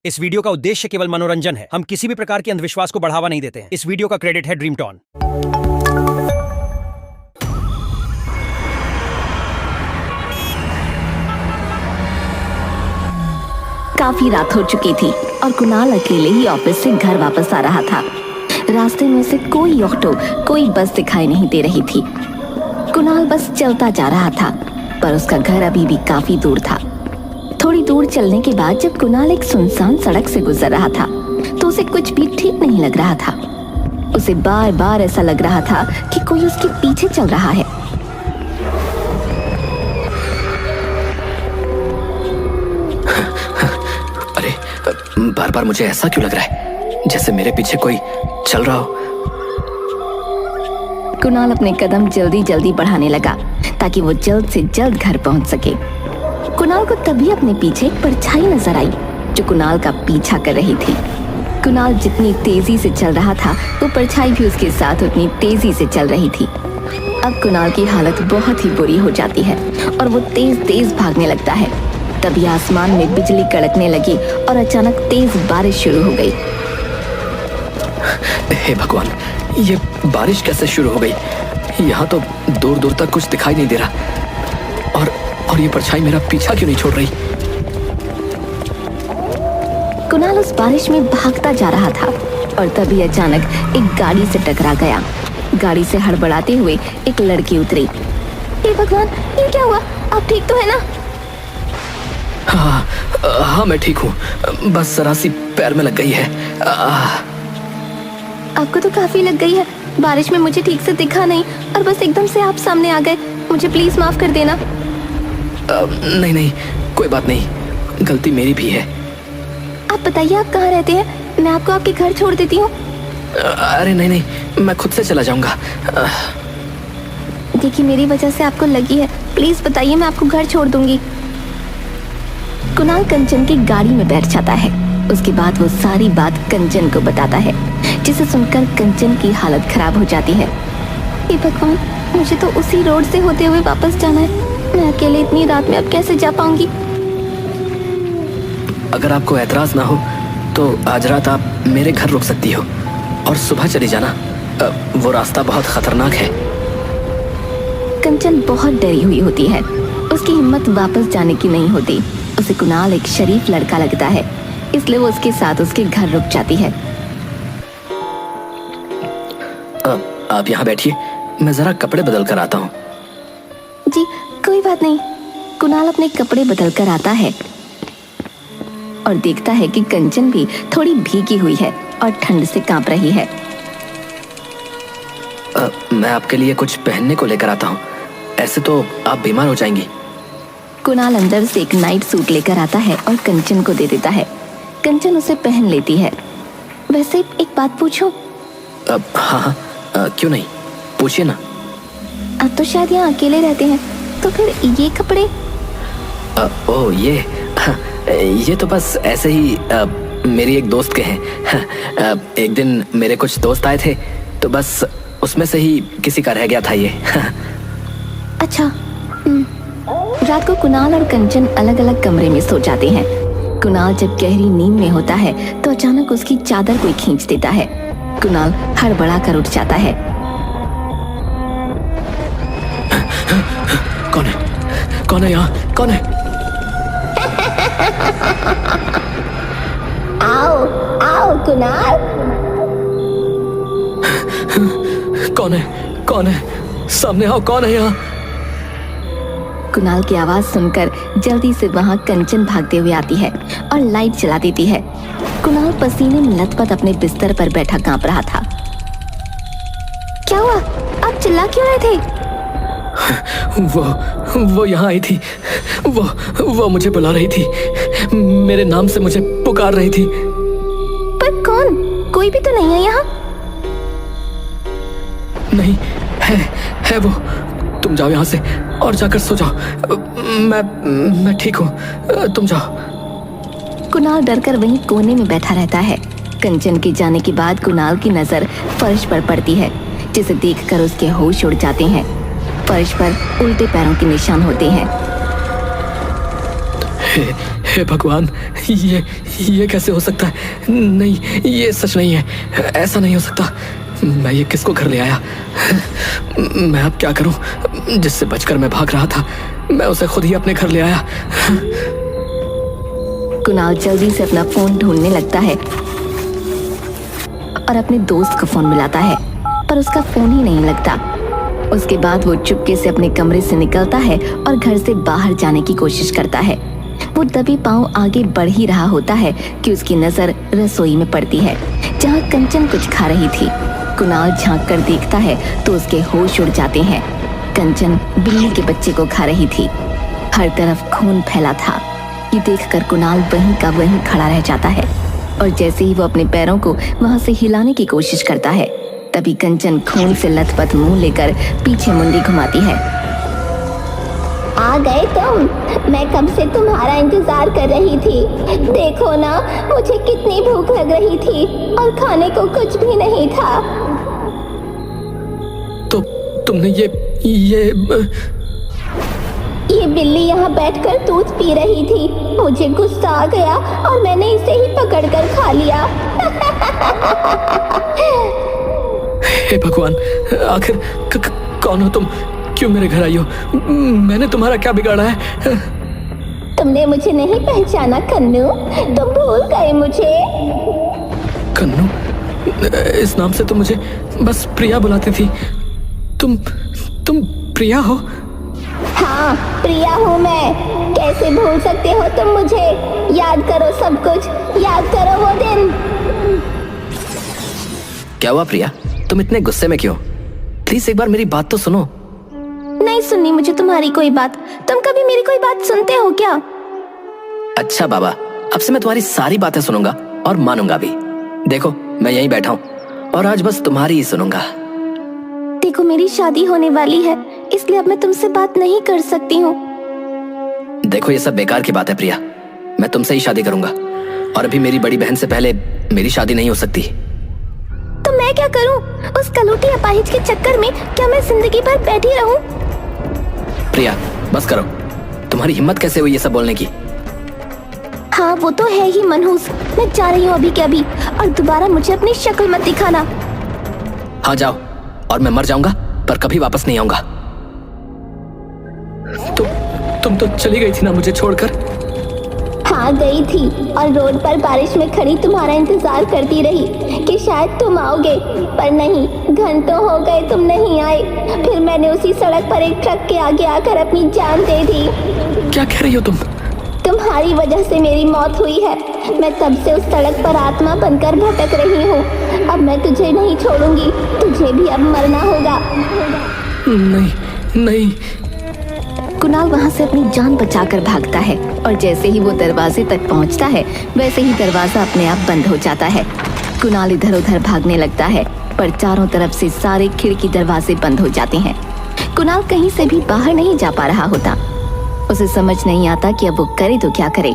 इस वीडियो का उद्देश्य केवल मनोरंजन है। हम किसी भी प्रकार के अंधविश्वास को बढ़ावा नहीं देते हैं। इस वीडियो का क्रेडिट है ड्रीम टॉन। काफी रात हो चुकी थी और कुणाल अकेले ही ऑफिस से घर वापस आ रहा था। रास्ते में से कोई ऑटो, कोई बस दिखाई नहीं दे रही थी। कुणाल बस चलता जा रहा था, पर उसका घर अभी भी काफी दूर था। थोड़ी दूर चलने के बाद जब कुणाल एक सुनसान सड़क से गुजर रहा था, तो उसे कुछ भी ठीक नहीं लग रहा था। उसे बार बार ऐसा लग रहा था कि कोई उसके पीछे चल रहा है। अरे, बार बार मुझे ऐसा क्यों लग रहा है जैसे मेरे पीछे कोई चल रहा हो। कुणाल अपने कदम जल्दी जल्दी बढ़ाने लगा ताकि वो जल्द से जल्द घर पहुंच सके। कुणाल को तभी अपने पीछे एक परछाई नजर आई जो कुणाल का पीछा कर रही थी। कुणाल जितनी तेजी से चल रहा था, वो परछाई भी उसके साथ उतनी तेजी से चल रही थी। अब कुणाल की हालत बहुत ही बुरी हो जाती है और वो तेज तेज भागने लगता है। तभी आसमान में बिजली कड़कने लगी और अचानक तेज बारिश शुरू हो गई। हे भगवान, ये बारिश कैसे शुरू हो गई? यहाँ तो दूर दूर तक कुछ दिखाई नहीं दे रहा। और ये परछाई मेरा पीछा क्यों नहीं छोड़ रही? कुणाल उस बारिश में भागता जा रहा था और तभी अचानक एक गाड़ी से टकरा गया। गाड़ी से हड़बड़ाते हुए एक लड़की उतरी। हे भगवान, ये क्या हुआ? आप ठीक तो है ना? हाँ, मैं ठीक हूँ। बस जरा सी पैर में लग गई है। आपको तो काफी लग गई है। बारिश में मुझे ठीक से दिखा नहीं और बस एकदम से आप सामने आ गए। मुझे प्लीज माफ कर देना। नहीं, कोई बात नहीं, गलती मेरी भी है। आप बताइए, आप कहाँ रहते हैं? मैं आपको आपके घर छोड़ देती हूँ। अरे नहीं, मैं खुद से चला जाऊंगा। देखिए, मेरी वजह से आपको लगी है। प्लीज बताइए, मैं आपको घर छोड़ दूंगी। कुणाल कंचन की गाड़ी में बैठ जाता है। उसके बाद वो सारी बात कंचन को बताता है, जिसे सुनकर कंचन की हालत खराब हो जाती है। हे भगवान, मुझे तो उसी रोड से होते हुए वापस जाना है। मैं अकेले इतनी रात में अब कैसे जा पाऊंगी? अगर आपको ऐतराज ना हो तो आज रात आप मेरे घर रुक सकती हो और सुबह चली जाना। वो रास्ता बहुत खतरनाक है। कंचन बहुत डरी हुई होती है। उसकी हिम्मत वापस जाने की नहीं होती। उसे कुणाल एक शरीफ लड़का लगता है, इसलिए वो उसके साथ उसके घर रुक जाती है। आप यहाँ बैठिए, मैं जरा कपड़े बदल कर आता हूँ। जी, कोई बात नहीं। कुणाल अपने कपड़े बदल कर आता है और देखता है कि कंचन भी थोड़ी भीगी हुई है और ठंड से कांप रही है। मैं आपके लिए कुछ पहनने को लेकर आता हूँ, ऐसे तो आप बीमार हो जाएंगी। कुणाल अंदर से एक नाइट सूट लेकर आता है और कंचन को दे देता है। कंचन उसे पहन लेती है। वैसे एक बात पूछूं? हाँ, क्यों नहीं, पूछिए ना। आप तो शायद यहाँ अकेले रहते हैं, तो फिर ये कपड़े? ओह, ये तो बस ऐसे ही मेरी एक दोस्त के हैं। एक दिन मेरे कुछ दोस्त आए थे, तो बस उसमें से ही किसी का रह गया था ये। अच्छा। रात को कुणाल और कंचन अलग अलग कमरे में सो जाते हैं। कुणाल जब गहरी नींद में होता है तो अचानक उसकी चादर कोई खींच देता है। कुणाल हड़बड़ा कर उठ जाता है। कौन है यहाँ? कौन है? आओ आओ कुणाल। कौन है? सामने आओ, कौन है यहाँ? कुणाल की आवाज सुनकर जल्दी से वहां कंचन भागते हुए आती है और लाइट जला देती है। कुणाल पसीने में लथपथ अपने बिस्तर पर बैठा कांप रहा था। क्या हुआ? आप चिल्ला क्यों रहे थे? वो यहाँ आई थी। वो मुझे बुला रही थी। मेरे नाम से मुझे पुकार रही थी। पर कौन? कोई भी तो नहीं है यहाँ। नहीं है वो। तुम जाओ यहाँ से और जाकर सो जाओ। मैं ठीक हूँ, तुम जाओ। कुणाल डरकर वहीं कोने में बैठा रहता है। कंचन के जाने के बाद कुणाल की नजर फर्श पर पड़ती है, जिसे देखकर उसके होश उड़ जाते हैं। फर्श पर उल्टे पैरों के निशान होते हैं। हे हे भगवान, ये कैसे हो सकता है? नहीं, ये सच नहीं है, ऐसा नहीं हो सकता। मैं ये किसको घर ले आया? मैं अब क्या करूं? जिससे बचकर मैं भाग रहा था, मैं उसे खुद ही अपने घर ले आया। कुणाल जल्दी से अपना फोन ढूंढने लगता है और अपने दोस्त को फोन मिलाता है, पर उसका फोन ही नहीं लगता। उसके बाद वो चुपके से अपने कमरे से निकलता है और घर से बाहर जाने की कोशिश करता है। वो दबे पांव आगे बढ़ ही रहा होता है कि उसकी नजर रसोई में पड़ती है, जहाँ कंचन कुछ खा रही थी। कुणाल झांक कर देखता है तो उसके होश उड़ जाते हैं। कंचन बिल्ली के बच्चे को खा रही थी। हर तरफ खून फैला था। ये देखकर कुणाल वहीं का वहीं खड़ा रह जाता है और जैसे ही वो अपने पैरों को वहां से हिलाने की कोशिश करता है, तभी कंचन खून से लथपथ मुंह लेकर पीछे मुंडी घुमाती है। आ गए तुम? मैं कब से तुम्हारा इंतजार कर रही थी। देखो ना, मुझे कितनी भूख लग रही थी और खाने को कुछ भी नहीं था। तो तुमने ये बिल्ली यहाँ बैठकर दूध पी रही थी। मुझे गुस्सा आ गया और मैंने इसे ही पकड़कर खा लिया। हे भगवान, आखिर कौन हो तुम? क्यों मेरे घर आई हो? मैंने तुम्हारा क्या बिगाड़ा है? तुमने मुझे नहीं पहचाना कन्नू? तुम भूल गए मुझे? कन्नू? इस नाम से तुम मुझे बस प्रिया बुलाती थी। तुम प्रिया हो? हाँ, प्रिया हूँ मैं। कैसे भूल सकते हो तुम मुझे? याद करो सब कुछ, याद करो वो दिन। क्या हुआ प्रिया? तुम इतने गुस्से में क्यों? प्लीज एक बार मेरी बात तो सुनो। नहीं सुननी मुझे तुम्हारी कोई बात। तुम कभी मेरी कोई बात सुनते हो क्या? अच्छा बाबा, अब से मैं तुम्हारी सारी बातें सुनूंगा और मानूंगा भी। देखो, मैं यहीं बैठा हूँ और आज बस तुम्हारी ही सुनूंगा। देखो, मेरी शादी होने वाली है, इसलिए अब मैं तुमसे बात नहीं कर सकती हूँ। देखो, ये सब बेकार की बात है प्रिया। मैं तुमसे ही शादी करूंगा और अभी मेरी बड़ी बहन से पहले मेरी शादी नहीं हो सकती। तो मैं क्या करूँ? उस कलूटी अपाहिज के चक्कर में क्या मैं जिंदगी भर बैठी रहूं? प्रिया, बस करो। तुम्हारी हिम्मत कैसे हुई ये सब बोलने की? हाँ, वो तो है ही मनहूस। मैं जा रही हूँ अभी के अभी, और दोबारा मुझे अपनी शक्ल मत दिखाना। हाँ जाओ, और मैं मर जाऊंगा पर कभी वापस नहीं आऊंगा। तुम तो चली गई थी ना मुझे छोड़कर? हाँ, गई थी और रोड पर बारिश में खड़ी तुम्हारा इंतजार करती रही कि शायद तुम आओगे, पर नहीं। घंटों हो गए तुम नहीं आए। फिर मैंने उसी सड़क पर एक ट्रक के आगे आकर अपनी जान दे दी। क्या कह रही हो तुम? तुम्हारी वजह से मेरी मौत हुई है। मैं तब से उस सड़क पर आत्मा बनकर भटक रही हूँ। अब मैं तुझे नहीं छोड़ूंगी, तुझे भी अब मरना होगा। नहीं। कुणाल वहां से अपनी जान बचाकर भागता है और जैसे ही वो दरवाजे तक पहुंचता है, वैसे ही दरवाजा अपने आप बंद हो जाता है। कुणाल इधर उधर भागने लगता है, पर चारों तरफ से सारे खिड़की दरवाजे बंद हो जाते हैं। कुणाल कहीं से भी बाहर नहीं जा पा रहा होता। उसे समझ नहीं आता कि अब वो करे तो क्या करे।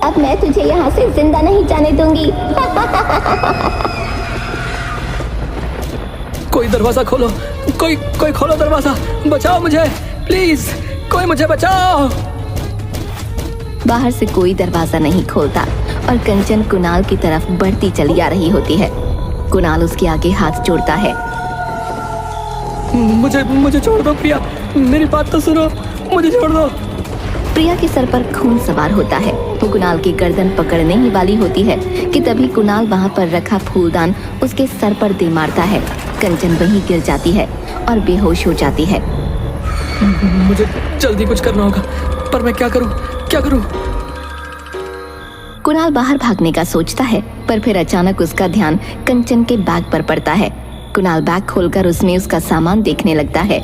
अब मैं तुझे यहाँ से जिंदा नहीं जाने दूंगी। कोई दरवाजा खोलो, कोई खोलो दरवाजा, बचाओ मुझे प्लीज, कोई मुझे बचाओ। बाहर से कोई दरवाजा नहीं खोलता और कंचन कुणाल की तरफ बढ़ती चली आ रही होती है। कुणाल उसके आगे हाथ जोड़ता है। मुझे छोड़ दो प्रिया, मेरी बात तो सुनो, मुझे छोड़ दो। प्रिया के सर पर खून सवार होता है। वो कुणाल की गर्दन पकड़ने ही वाली होती है कि तभी कुणाल वहां पर रखा फूलदान उसके सर पर दे मारता है। कंचन वहीं गिर जाती है और बेहोश हो जाती है। मुझे जल्दी कुछ करना होगा, पर मैं क्या करूं? कुणाल बाहर भागने का सोचता है, पर फिर अचानक उसका ध्यान कंचन के बैग पर पड़ता है। कुणाल बैग खोलकर उसमें उसका सामान देखने लगता है।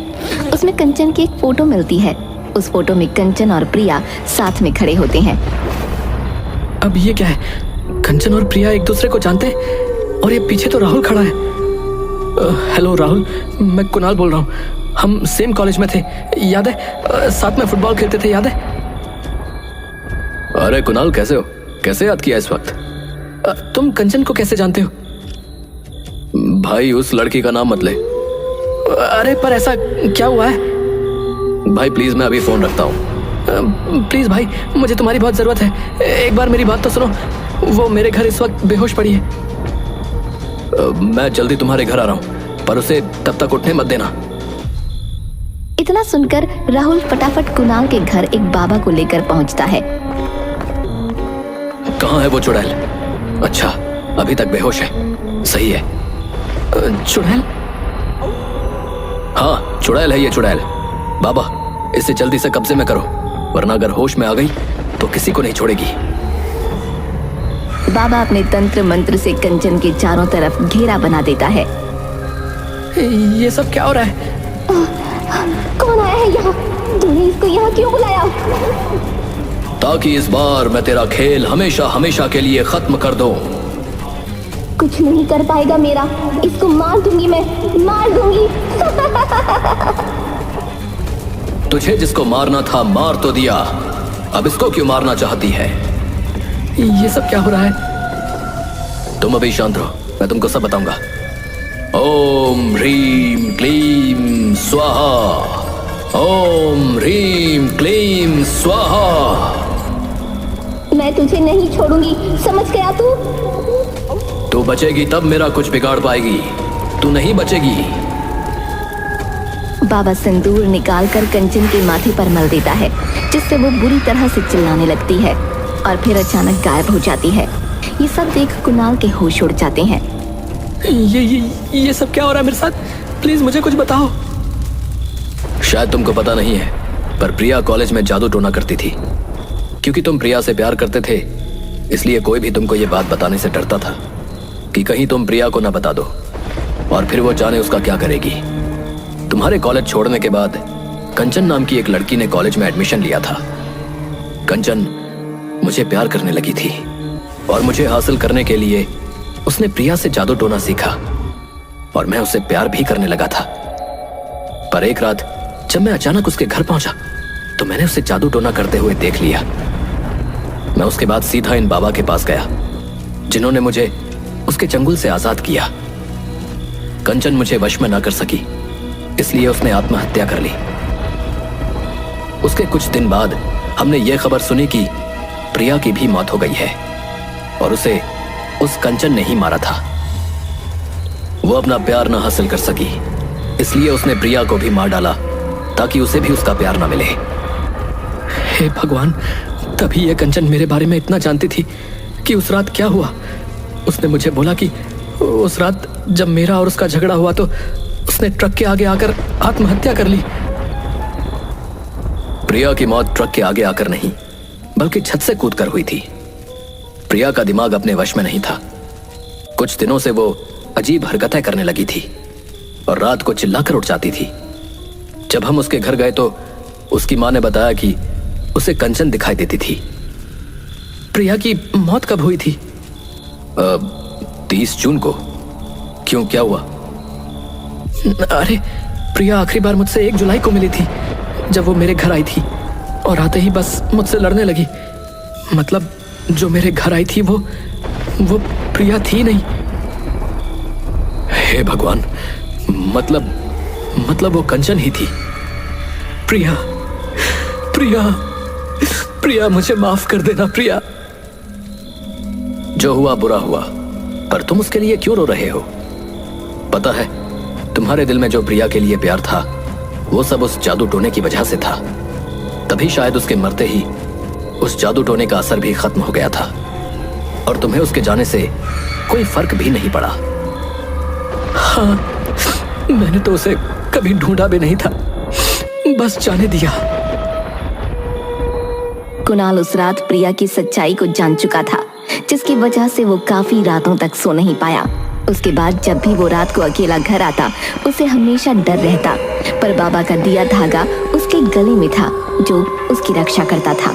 उसमें कंचन की एक फोटो मिलती है। उस फोटो में कंचन और प्रिया साथ में खड़े होते हैं। अब ये क्या है? कंचन और प्रिया एक दूसरे को जानते हैं और ये पीछे तो राहुल खड़ा है। हेलो राहुल, मैं कुणाल बोल रहा हूँ। हम सेम कॉलेज में थे, याद है? साथ में फुटबॉल खेलते थे, याद है? अरे कुणाल, कैसे हो? कैसे याद किया इस वक्त? तुम कंचन को कैसे जानते हो? भाई, उस लड़की का नाम मत ले। अरे पर ऐसा क्या हुआ है? भाई प्लीज, मैं अभी फोन रखता हूँ। प्लीज भाई, मुझे तुम्हारी बहुत जरूरत है। एक बार मेरी बात तो सुनो। वो मेरे घर इस वक्त बेहोश पड़ी है। मैं जल्दी तुम्हारे घर आ रहा हूँ, पर उसे तब तक उठने मत देना। इतना सुनकर राहुल फटाफट कुणाल के घर एक बाबा को लेकर पहुंचता है। कहाँ है वो चुड़ैल? अच्छा, अभी तक बेहोश है। सही है। चुड़ैल? हाँ, चुड़ैल है ये, चुड़ैल। बाबा, इसे जल्दी से कब्जे में करो, वरना अगर होश में आ गई तो किसी को नहीं छोड़ेगी। बाबा अपने तंत्र मंत्र से कंचन के चारों तरफ घेरा बना देता है। ये सब क्या हो रहा है? कौन आया है यहाँ? तूने इसको यहाँ क्यों बुलाया? ताकि इस बार मैं तेरा खेल हमेशा हमेशा के लिए खत्म कर दूं। कुछ नहीं कर पाएगा मेरा। इसको मार दूंगी, मैं मार दूंगी। तुझे जिसको मारना था मार तो दिया, अब इसको क्यों मारना चाहती है? ये सब क्या हो रहा है? तुम अभी शांत रहो, मैं तुमको सब बताऊंगा। ओम ह्रीम क्लीम स्वाहा। ओम ह्रीम क्लीम स्वाहा। मैं तुझे नहीं छोड़ूंगी, समझ गया तू? तू बचेगी तब मेरा कुछ बिगाड़ पाएगी, तू नहीं बचेगी। बाबा सिंदूर निकालकर कंचन के माथे पर मल देता है, जिससे वो बुरी तरह से चिल्लाने लगती है और फिर अचानक गायब हो जाती है। ये सब देख कुणाल के होश उड़ जाते हैं। ये सब क्या हो रहा है मेरे साथ? प्लीज मुझे कुछ बताओ। शायद तुमको पता नहीं है, पर प्रिया कॉलेज में जादू टोना करती थी। क्योंकि तुम प्रिया से प्यार करते थे, इसलिए कोई भी तुमको ये बात बताने से डरता था कि कहीं तुम प्रिया को ना बता दो और फिर वो जाने उसका क्या करेगी। तुम्हारे कॉलेज छोड़ने के बाद कंचन नाम की एक लड़की ने कॉलेज में एडमिशन लिया था। कंचन मुझे प्यार करने लगी थी और मुझे हासिल करने के लिए उसने प्रिया से जादू टोना सीखा और मैं उससे प्यार भी करने लगा था। पर एक रात जब मैं अचानक उसके घर पहुंचा तो मैंने उसे जादू टोना करते हुए देख लिया। मैं उसके बाद सीधा इन बाबा के पास गया, जिन्होंने मुझे उसके चंगुल से आजाद किया। कंचन मुझे वश में ना कर सकी, इसलिए उसने आत्महत्या कर ली। उसके कुछ दिन बाद हमने ये खबर सुनी कि प्रिया की भी मौत हो गई है और उसे उस कंचन ने ही मारा था। वो अपना प्यार ना हासिल कर सकी, इसलिए उसने प्रिया को भी मार डाला ताकि उसे भी उसका प्यार ना मिले। हे भगवान, तभी ये कंचन मेरे बारे में इतना जानती थी कि उस रात क्या हुआ। उसने मुझे बोला कि उस रात जब मेरा और उसका झगड़ा हुआ तो उसने ट्रक के आगे आकर आत्महत्या कर ली। प्रिया की मौत ट्रक के आगे आकर नहीं, बल्कि छत से कूदकर हुई थी। प्रिया का दिमाग अपने वश में नहीं था। कुछ दिनों से वो अजीब हरकतें करने लगी थी और रात को चिल्लाकर उठ जाती थी। जब हम उसके घर गए तो उसकी माँ ने बताया कि उसे कंचन दिखाई देती थी। प्रिया की मौत कब हुई थी? 30 जून को। क्यों, क्या हुआ? अरे, प्रिया आखिरी बार मुझसे 1 जुलाई को मिली थी, जब वो मेरे घर आई थी और आते ही बस मुझसे लड़ने लगी। मतलब जो मेरे घर आई थी वो प्रिया थी नहीं। हे भगवान, मतलब वो कंचन ही थी। प्रिया, प्रिया, प्रिया, मुझे माफ कर देना प्रिया। जो हुआ बुरा हुआ, पर तुम उसके लिए क्यों रो रहे हो? पता है, तुम्हारे दिल में जो प्रिया के लिए प्यार था वो सब उस जादू टोने की वजह से था। तभी शायद उसके मरते ही उस जादू टोने का असर भी खत्म हो गया था और तुम्हें उसके जाने से कोई फर्क भी नहीं पड़ा। हाँ, मैंने तो उसे कभी ढूंढा भी नहीं था, बस जाने दिया। कुणाल उस रात प्रिया की सच्चाई को जान चुका था, जिसकी वजह से वो काफी रातों तक सो नहीं पाया। उसके बाद जब भी वो रात को अकेला घर आता, उसे हमेशा डर रहता, पर बाबा का दिया धागा उसके गले में था जो उसकी रक्षा करता था।